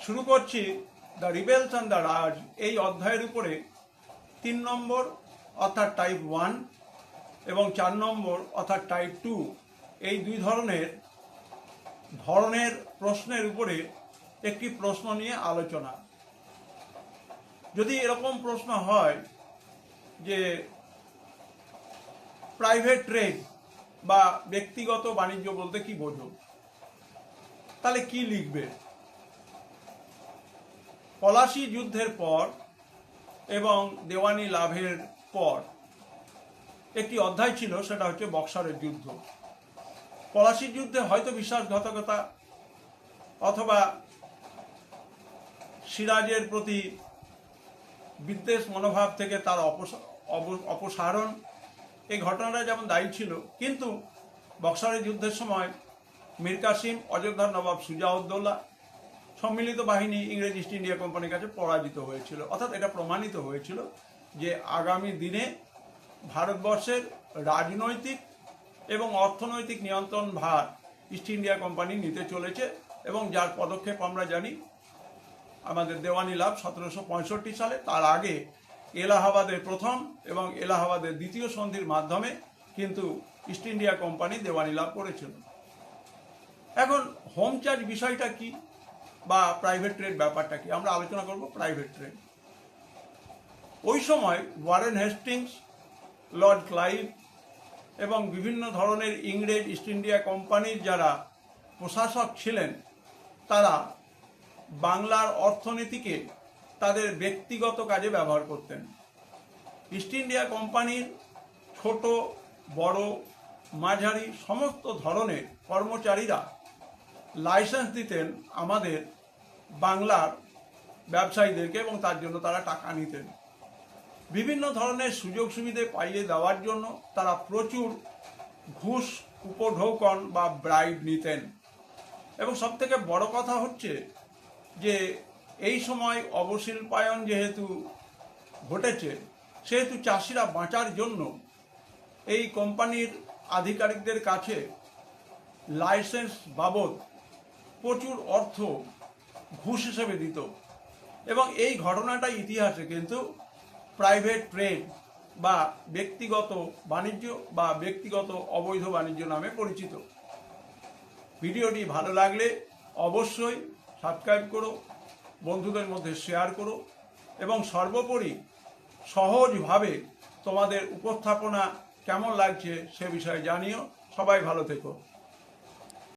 শুরু করছি the রিবেলস and the রাজ এই অধ্যায়ের উপরে 3 নম্বর অর্থাৎ টাইপ 1 এবং 4 নম্বর অর্থাৎ টাইপ 2 এই দুই ধরনের প্রশ্নের উপরে একটি প্রশ্ন নিয়ে আলোচনা। যদি এরকম প্রশ্ন হয় যে প্রাইভেট ট্রেড বা ব্যক্তিগত বাণিজ্য বলতে কি বোঝো, তাহলে কি লিখবে? পলাশী যুদ্ধের পর এবং দেওয়ানি লাভের পর একটি অধ্যায় ছিল, সেটা হচ্ছে বক্সারের যুদ্ধ। পলাশীর যুদ্ধে হয়তো বিশ্বাসঘাতকতা অথবা সিরাজের প্রতি বিদ্বেষ মনোভাব থেকে তার অপসারণ, এই ঘটনাটা যেমন দায়ী ছিল, কিন্তু বক্সারের যুদ্ধের সময় মীর কাসিম, অযোধ্যার নবাব সুজাউদ্দৌলা সম্মিলিত বাহিনী ইংরেজ ইস্ট ইন্ডিয়া কোম্পানির কাছে পরাজিত হয়েছিল। অর্থাৎ এটা প্রমাণিত হয়েছিল যে আগামী দিনে ভারতবর্ষের রাজনৈতিক এবং অর্থনৈতিক নিয়ন্ত্রণ ভার ইস্ট ইন্ডিয়া কোম্পানি নিতে চলেছে, এবং যার পদক্ষেপ আমরা জানি আমাদের দেওয়ানি লাভ 1765 সালে। তার আগে এলাহাবাদের প্রথম এবং এলাহাবাদের দ্বিতীয় সন্ধির মাধ্যমে কিন্তু ইস্ট ইন্ডিয়া কোম্পানি দেওয়ানি লাভ করেছিল। এখন হোম চার্জ বিষয়টা কি বা প্রাইভেট ট্রেড ব্যাপারটা কি, আমরা আলোচনা করব প্রাইভেট ট্রেড। ওই সময় ওয়ারেন হেস্টিংস, লর্ড ক্লাইভ এবং বিভিন্ন ধরনের ইংরেজ ইস্ট ইন্ডিয়া কোম্পানির যারা প্রশাসক ছিলেন, তারা বাংলার অর্থনীতিকে তাদের ব্যক্তিগত কাজে ব্যবহার করতেন। ইস্ট ইন্ডিয়া কোম্পানির ছোট বড় মাঝারি সমস্ত ধরনের কর্মচারীরা লাইসেন্স দিতেন আমাদের বাংলার ব্যবসায়ীদেরকে, এবং তার জন্য তারা টাকা নিতেন। বিভিন্ন ধরনের সুযোগ সুবিধে পাইয়ে দেওয়ার জন্য তারা প্রচুর ঘুষ, উপঢৌকন বা ব্রাইব নিতেন। এবং সবথেকে বড় কথা হচ্ছে যে এই সময় অবশিল্পায়ন যেহেতু ঘটেছে, সেহেতু চাষিরা বাঁচার জন্য এই কোম্পানির আধিকারিকদের কাছে লাইসেন্স বাবদ প্রচুর অর্থ ঘুষ হিসেবে দিত। এবং এই ঘটনাটা ইতিহাসে কিন্তু প্রাইভেট ট্রেড বা ব্যক্তিগত বাণিজ্য বা ব্যক্তিগত অবৈধ বাণিজ্য নামে পরিচিত। ভিডিওটি ভালো লাগলে অবশ্যই সাবস্ক্রাইব করো, বন্ধুদের মধ্যে শেয়ার করো, এবং সর্বোপরি সহজভাবে তোমাদের উপস্থাপনা কেমন লাগছে সে বিষয়ে জানিও। সবাই ভালো থেকো।